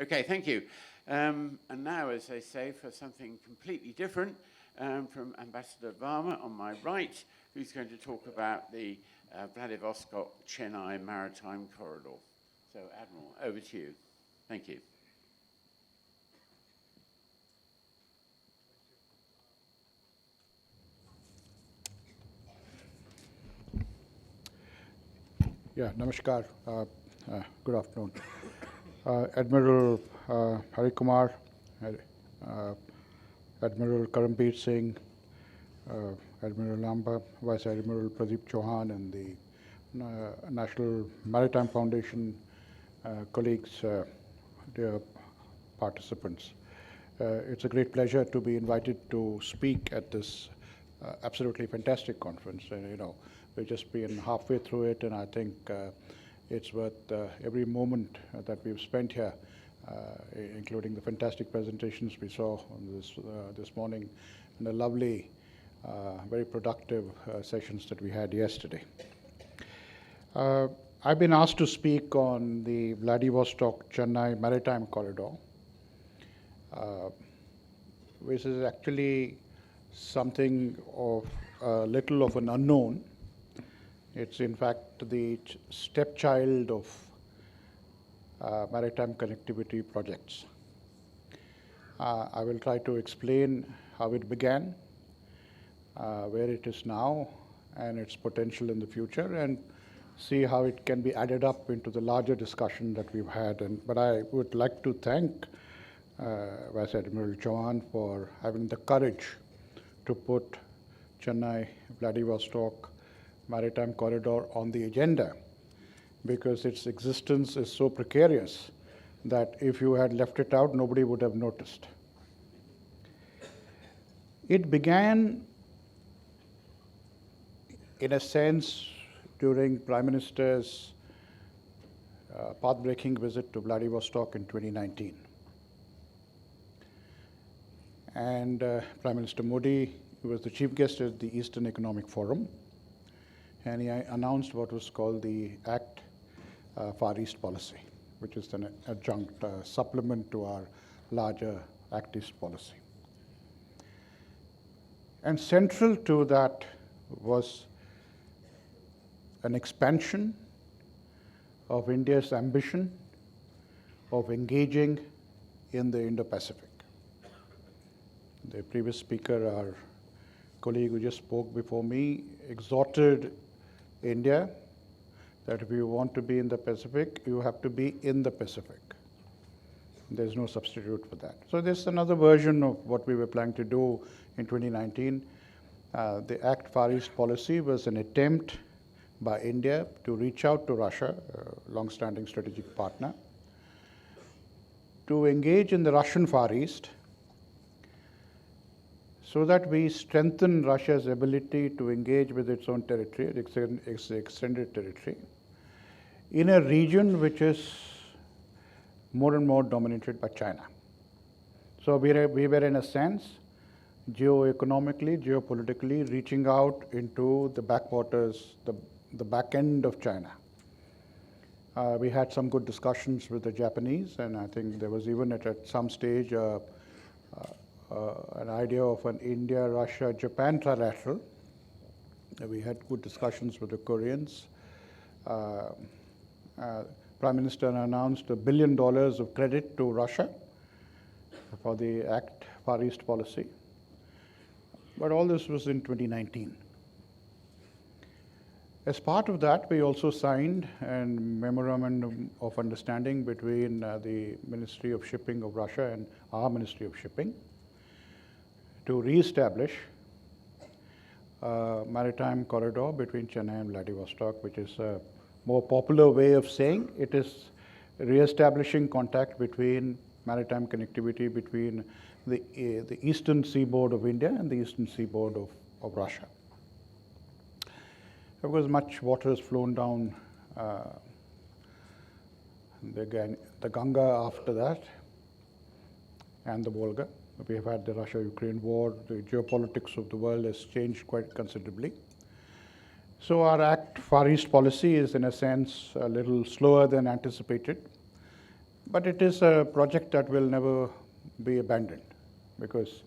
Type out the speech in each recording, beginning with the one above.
Okay, thank you. And now, as they say, for something completely different, from Ambassador Varma on my right, who's going to talk about the Vladivostok-Chennai Maritime Corridor. So, Admiral, over to you. Thank you. Yeah, namaskar. Good afternoon. Admiral Hari Kumar, Admiral Karambir Singh, Admiral Lamba, Vice Admiral Pradeep Chauhan, and the National Maritime Foundation colleagues, dear participants. It's a great pleasure to be invited to speak at this absolutely fantastic conference. We've just been halfway through it, and I think it's worth every moment that we've spent here, including the fantastic presentations we saw on this morning, and the lovely, very productive sessions that we had yesterday. I've been asked to speak on the Vladivostok-Chennai Maritime Corridor, which is actually something of a little of an unknown. It's in fact the stepchild of maritime connectivity projects. I will try to explain how it began, where it is now, and its potential in the future, and see how it can be added up into the larger discussion that we've had. But I would like to thank Vice Admiral Chauhan for having the courage to put Chennai Vladivostok Maritime Corridor on the agenda, because its existence is so precarious that if you had left it out, nobody would have noticed. It began, in a sense, during Prime Minister's path-breaking visit to Vladivostok in 2019. And Prime Minister Modi was the chief guest at the Eastern Economic Forum, and he announced what was called the ACT Far East policy, which is an adjunct supplement to our larger ACT East policy. And central to that was an expansion of India's ambition of engaging in the Indo-Pacific. The previous speaker, our colleague who just spoke before me, exhorted India that if you want to be in the Pacific, you have to be in the Pacific. There's no substitute for that. So this is another version of what we were planning to do in 2019. The ACT Far East policy was an attempt by India to reach out to Russia, a long-standing strategic partner, to engage in the Russian Far East so that we strengthen Russia's ability to engage with its own territory, its extended territory, in a region which is more and more dominated by China. So we were in a sense, geo-economically, geopolitically, reaching out into the backwaters, the back end of China. We had some good discussions with the Japanese, and I think there was even at some stage an idea of an India, Russia, Japan trilateral. We had good discussions with the Koreans. Prime Minister announced $1 billion of credit to Russia for the ACT Far East policy. But all this was in 2019. As part of that, we also signed a memorandum of understanding between the Ministry of Shipping of Russia and our Ministry of Shipping to re-establish a maritime corridor between Chennai and Vladivostok, which is a more popular way of saying it is re-establishing contact between maritime connectivity between the eastern seaboard of India and the eastern seaboard of Russia. Of course, much water has flown down the Ganga after that, and the Volga. We have had the Russia-Ukraine war. The geopolitics of the world has changed quite considerably. So our ACT Far East policy is, in a sense, a little slower than anticipated. But it is a project that will never be abandoned, because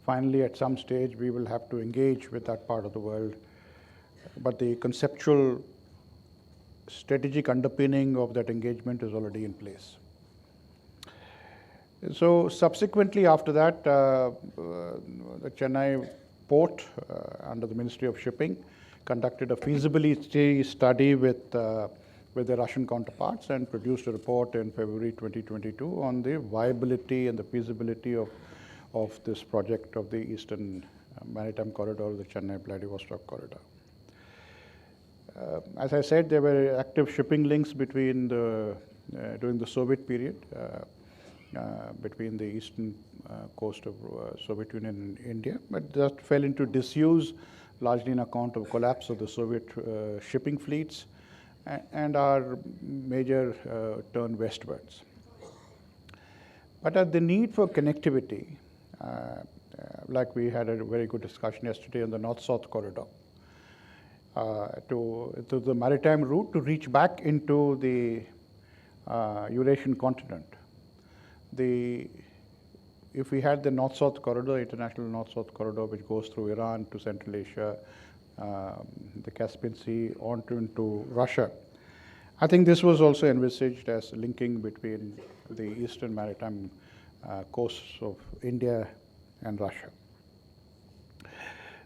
finally at some stage we will have to engage with that part of the world. But the conceptual strategic underpinning of that engagement is already in place. So subsequently after that, the Chennai port, under the Ministry of Shipping, conducted a feasibility study with the Russian counterparts and produced a report in February 2022 on the viability and the feasibility of this project of the Eastern Maritime Corridor, the Chennai-Vladivostok Corridor. As I said, there were active shipping links between during the Soviet period, between the eastern coast of Soviet Union and India, but that fell into disuse largely on account of collapse of the Soviet shipping fleets and our major turn westwards. But the need for connectivity, like we had a very good discussion yesterday on the North-South corridor, to the maritime route to reach back into the Eurasian continent. If we had the North-South corridor, international North-South corridor, which goes through Iran to Central Asia, the Caspian Sea, on into Russia, I think this was also envisaged as linking between the eastern maritime coasts of India and Russia.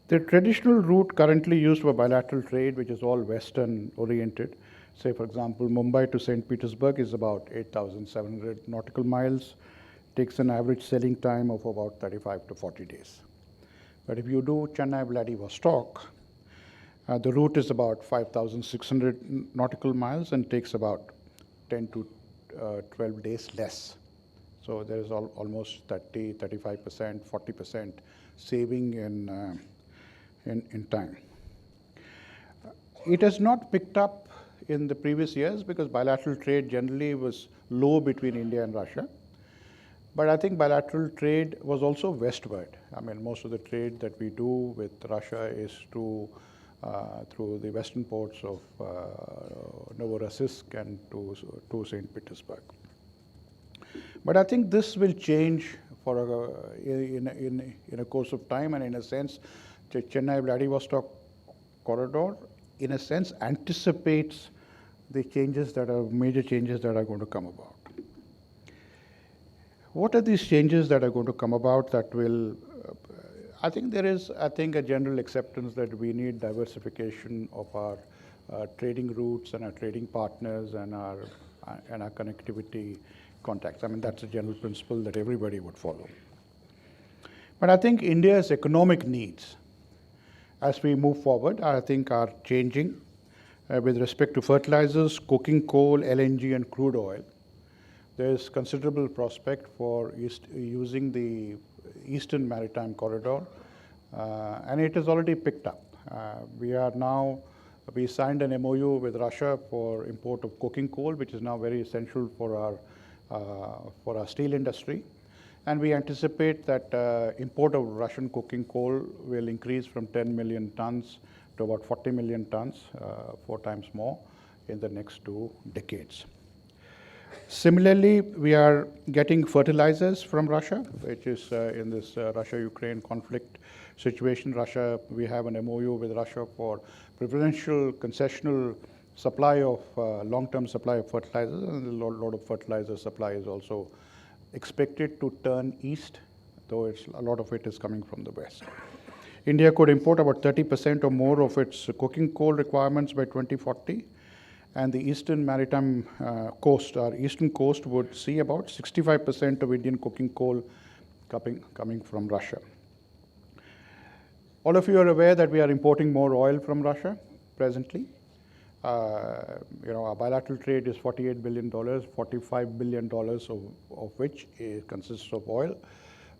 The traditional route currently used for bilateral trade, which is all Western oriented, say for example, Mumbai to St. Petersburg is about 8,700 nautical miles, takes an average sailing time of about 35 to 40 days. But if you do Chennai-Vladivostok, the route is about 5,600 nautical miles and takes about 10 to 12 days less. So there is almost 30, 35%, 40% saving in time. It has not picked up in the previous years because bilateral trade generally was low between India and Russia. But I think bilateral trade was also westward. I mean, most of the trade that we do with Russia is through the western ports of Novorossiysk and to St. Petersburg. But I think this will change in a course of time, and in a sense, the Chennai-Vladivostok corridor, in a sense, anticipates the changes that are major changes that are going to come about. What are these changes that are going to come about that will, I think there is, a general acceptance that we need diversification of our trading routes and our trading partners and our connectivity contacts. I mean, that's a general principle that everybody would follow. But I think India's economic needs, as we move forward, I think are changing with respect to fertilizers, coking coal, LNG, and crude oil. There is considerable prospect for using the Eastern Maritime Corridor, and it has already picked up. We signed an MOU with Russia for import of coking coal, which is now very essential for our steel industry. And we anticipate that import of Russian coking coal will increase from 10 million tons to about 40 million tons, 4 times more in the next 2 decades. Similarly, we are getting fertilizers from Russia, which is in this Russia-Ukraine conflict situation. We have an MOU with Russia for preferential concessional supply of long-term supply of fertilizers, and a lot of fertilizer supply is also expected to turn east, though a lot of it is coming from the west. India could import about 30% or more of its coking coal requirements by 2040. And the eastern maritime coast, our eastern coast, would see about 65% of Indian coking coal coming from Russia. All of you are aware that we are importing more oil from Russia presently. Our bilateral trade is $48 billion, $45 billion of which consists of oil,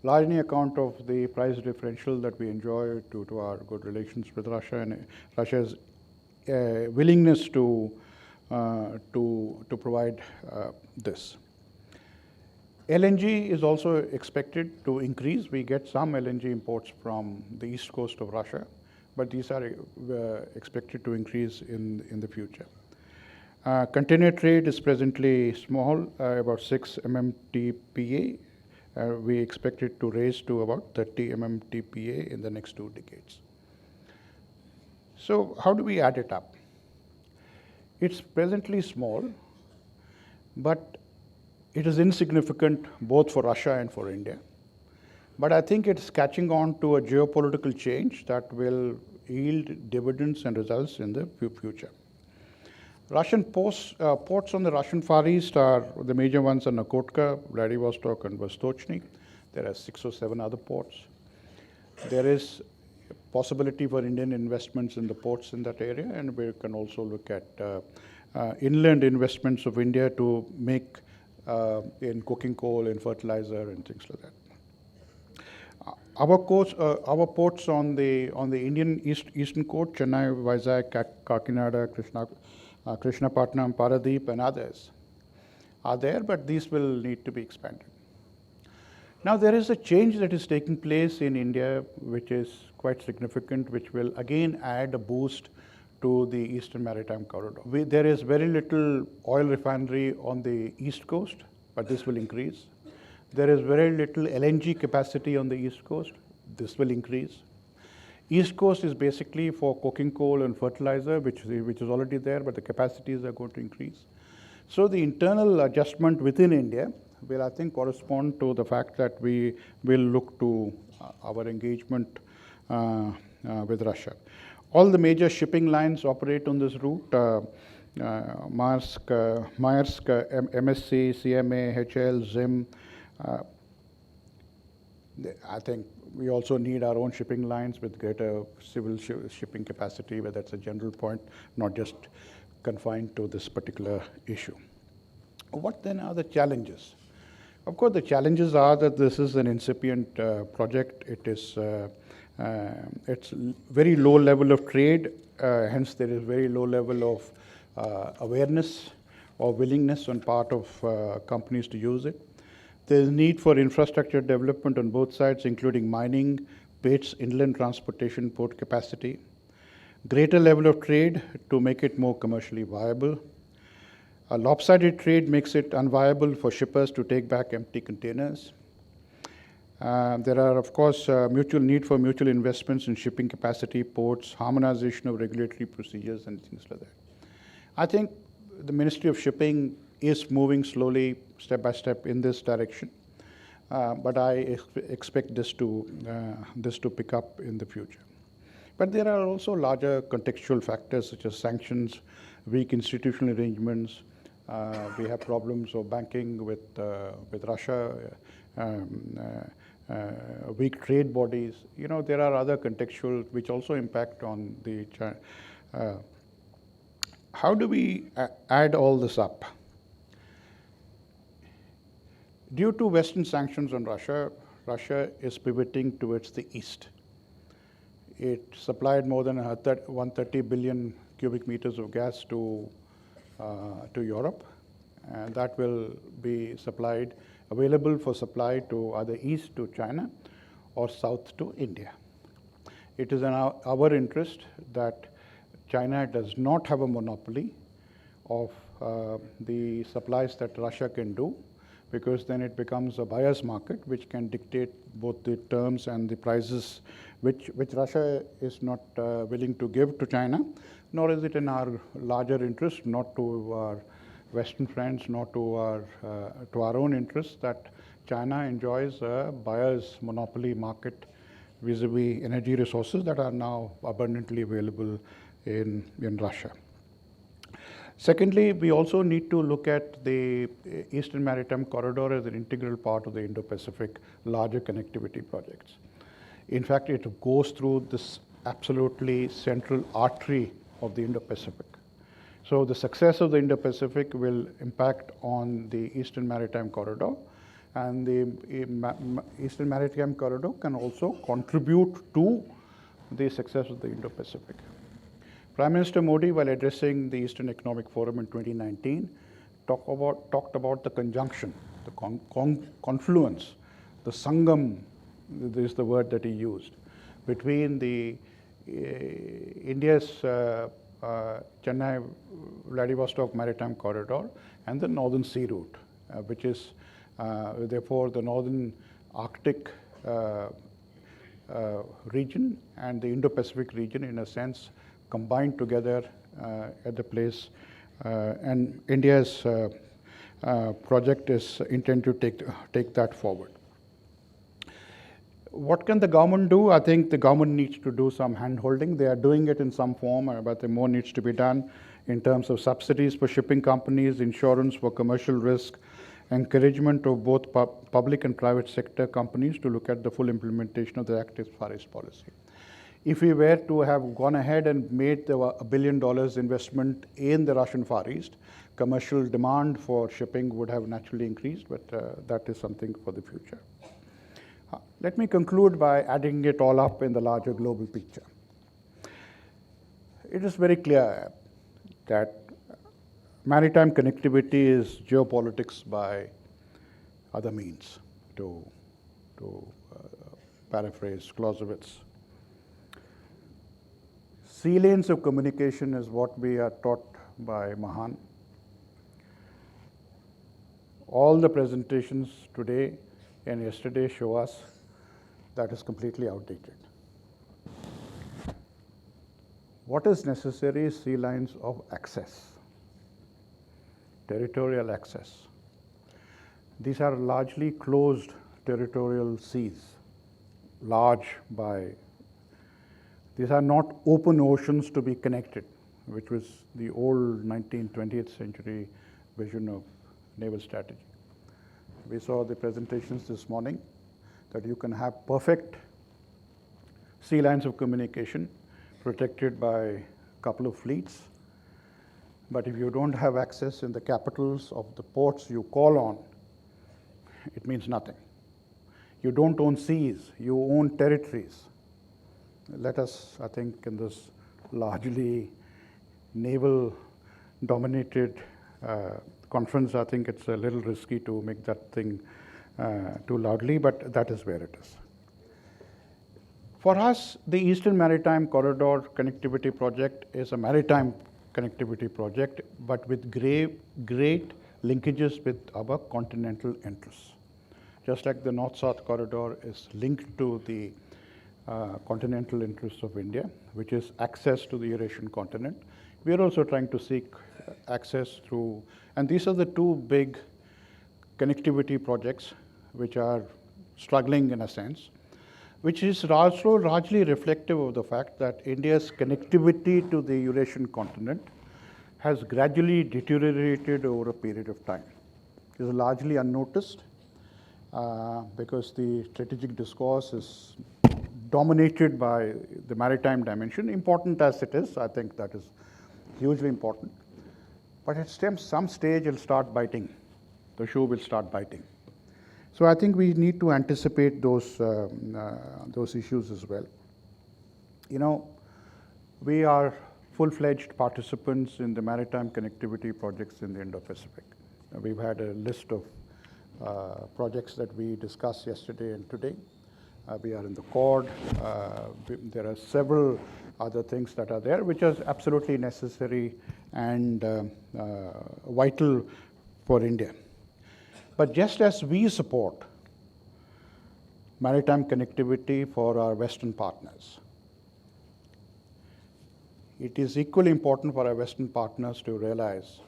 largely on account of the price differential that we enjoy due to our good relations with Russia and Russia's willingness to provide this. LNG is also expected to increase. We get some LNG imports from the east coast of Russia, but these are expected to increase in the future. Container trade is presently small, about 6 mmTPA. We expect it to raise to about 30 mmTPA in the next 2 decades. So how do we add it up? It's presently small, but it is insignificant both for Russia and for India. But I think it's catching on to a geopolitical change that will yield dividends and results in the future. Russian ports on the Russian Far East are, the major ones are Nakotka, Vladivostok, and Vostochny. There are 6 or 7 other ports. There is possibility for Indian investments in the ports in that area, and we can also look at inland investments of India to make in coking coal, in fertilizer, and things like that. Our ports on the Indian eastern coast, Chennai, Vizag, Kakinada, Krishnapatnam, Paradeep, and others are there, but these will need to be expanded. Now there is a change that is taking place in India, which is quite significant, which will again add a boost to the Eastern Maritime Corridor. There is very little oil refinery on the east coast, but this will increase. There is very little LNG capacity on the east coast. This will increase. East coast is basically for coking coal and fertilizer, which is already there, but the capacities are going to increase. So the internal adjustment within India will, I think, correspond to the fact that we will look to our engagement with Russia. All the major shipping lines operate on this route. Maersk, MSC, CMA, HL, ZIM. I think we also need our own shipping lines with greater civil shipping capacity, but that's a general point, not just confined to this particular issue. What then are the challenges? Of course, the challenges are that this is an incipient project. It is it's very low level of trade, hence there is very low level of awareness or willingness on part of companies to use it. There is need for infrastructure development on both sides, including mining, ports, inland transportation, port capacity. Greater level of trade to make it more commercially viable. A lopsided trade makes it unviable for shippers to take back empty containers. There are, of course, mutual need for mutual investments in shipping capacity, ports, harmonization of regulatory procedures, and things like that. I think the Ministry of Shipping is moving slowly, step by step, in this direction, but I expect this to pick up in the future. But there are also larger contextual factors such as sanctions, weak institutional arrangements. We have problems of banking with Russia, weak trade bodies. You know, there are other contextual which also impact on the. How do we add all this up? Due to Western sanctions on Russia, Russia is pivoting towards the east. It supplied more than 130 billion cubic meters of gas to Europe, and that will be available for supply to either east to China or south to India. It is in our interest that China does not have a monopoly of the supplies that Russia can do, because then it becomes a buyer's market which can dictate both the terms and the prices which Russia is not willing to give to China, nor is it in our larger interest, not to our Western friends, not to our own interests, that China enjoys a buyer's monopoly market vis-a-vis energy resources that are now abundantly available in Russia. Secondly, we also need to look at the Eastern Maritime Corridor as an integral part of the Indo-Pacific larger connectivity projects. In fact, it goes through this absolutely central artery of the Indo-Pacific. So the success of the Indo-Pacific will impact on the Eastern Maritime Corridor, and the Eastern Maritime Corridor can also contribute to the success of the Indo-Pacific. Prime Minister Modi, while addressing the Eastern Economic Forum in 2019, talked about the conjunction, the confluence, the sangam, is the word that he used, between the India's Chennai Vladivostok Maritime Corridor and the Northern Sea Route, which is therefore the Northern Arctic region and the Indo-Pacific region, in a sense, combined together at the place. And India's project is intended to take that forward. What can the government do? I think the government needs to do some hand-holding. They are doing it in some form, but more needs to be done in terms of subsidies for shipping companies, insurance for commercial risk, encouragement of both public and private sector companies to look at the full implementation of the active Far East policy. If we were to have gone ahead and made the $1 billion investment in the Russian Far East, commercial demand for shipping would have naturally increased, but that is something for the future. Let me conclude by adding it all up in the larger global picture. It is very clear that maritime connectivity is geopolitics by other means, to paraphrase Clausewitz. Sea lanes of communication is what we are taught by Mahan. All the presentations today and yesterday show us that is completely outdated. What is necessary is sea lines of access, territorial access. These are largely closed territorial seas, these are not open oceans to be connected, which was the old 19th, 20th century vision of naval strategy. We saw the presentations this morning that you can have perfect sea lines of communication protected by a couple of fleets, but if you don't have access in the capitals of the ports you call on, it means nothing. You don't own seas, you own territories. Let us, I think, in this largely naval-dominated conference, I think it's a little risky to make that thing too loudly, but that is where it is. For us, the Eastern Maritime Corridor connectivity project is a maritime connectivity project, but with great linkages with our continental interests. Just like the North-South corridor is linked to the continental interests of India, which is access to the Eurasian continent. We are also trying to seek access through, and these are the two big connectivity projects which are struggling in a sense, which is also largely reflective of the fact that India's connectivity to the Eurasian continent has gradually deteriorated over a period of time. It is largely unnoticed because the strategic discourse is dominated by the maritime dimension, important as it is. I think that is hugely important. But at some stage it'll start biting. The shoe will start biting. So I think we need to anticipate those issues as well. You know, we are full-fledged participants in the maritime connectivity projects in the Indo-Pacific. We've had a list of projects that we discussed yesterday and today. We are in the Quad. There are several other things that are there, which is absolutely necessary and vital for India. But just as we support maritime connectivity for our Western partners, it is equally important for our Western partners to realize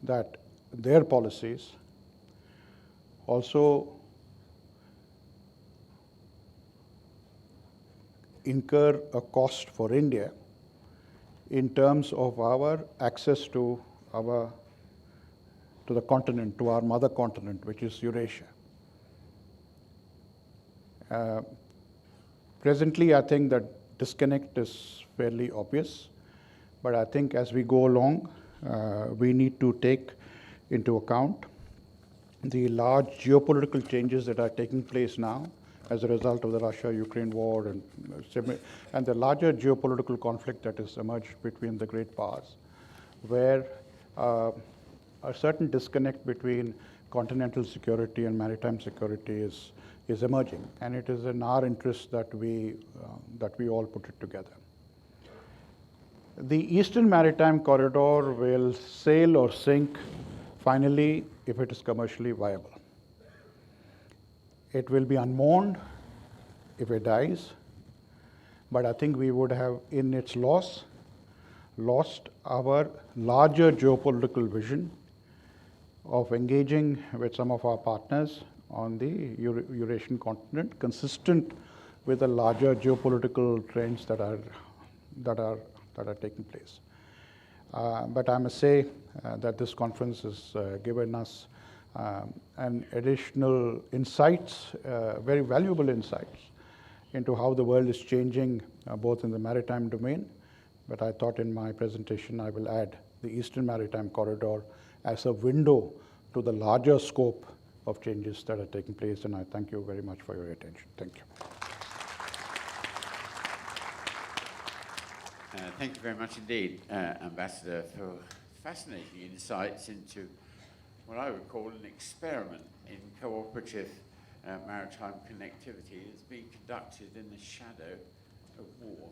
that their policies also incur a cost for India in terms of our access to the continent, to our mother continent, which is Eurasia. Presently, I think that disconnect is fairly obvious, but I think as we go along, we need to take into account the large geopolitical changes that are taking place now as a result of the Russia-Ukraine war and the larger geopolitical conflict that has emerged between the great powers, where a certain disconnect between continental security and maritime security is emerging, and it is in our interest that we all put it together. The Eastern Maritime Corridor will sail or sink finally if it is commercially viable. It will be unmourned if it dies, but I think we would have, in its loss, lost our larger geopolitical vision of engaging with some of our partners on the Eurasian continent, consistent with the larger geopolitical trends that are taking place. But I must say that this conference has given us an additional insights, very valuable insights into how the world is changing both in the maritime domain. But I thought in my presentation I will add the Eastern Maritime Corridor as a window to the larger scope of changes that are taking place, and I thank you very much for your attention. Thank you. Thank you very much indeed, Ambassador, for fascinating insights into what I would call an experiment in cooperative maritime connectivity that's being conducted in the shadow of war.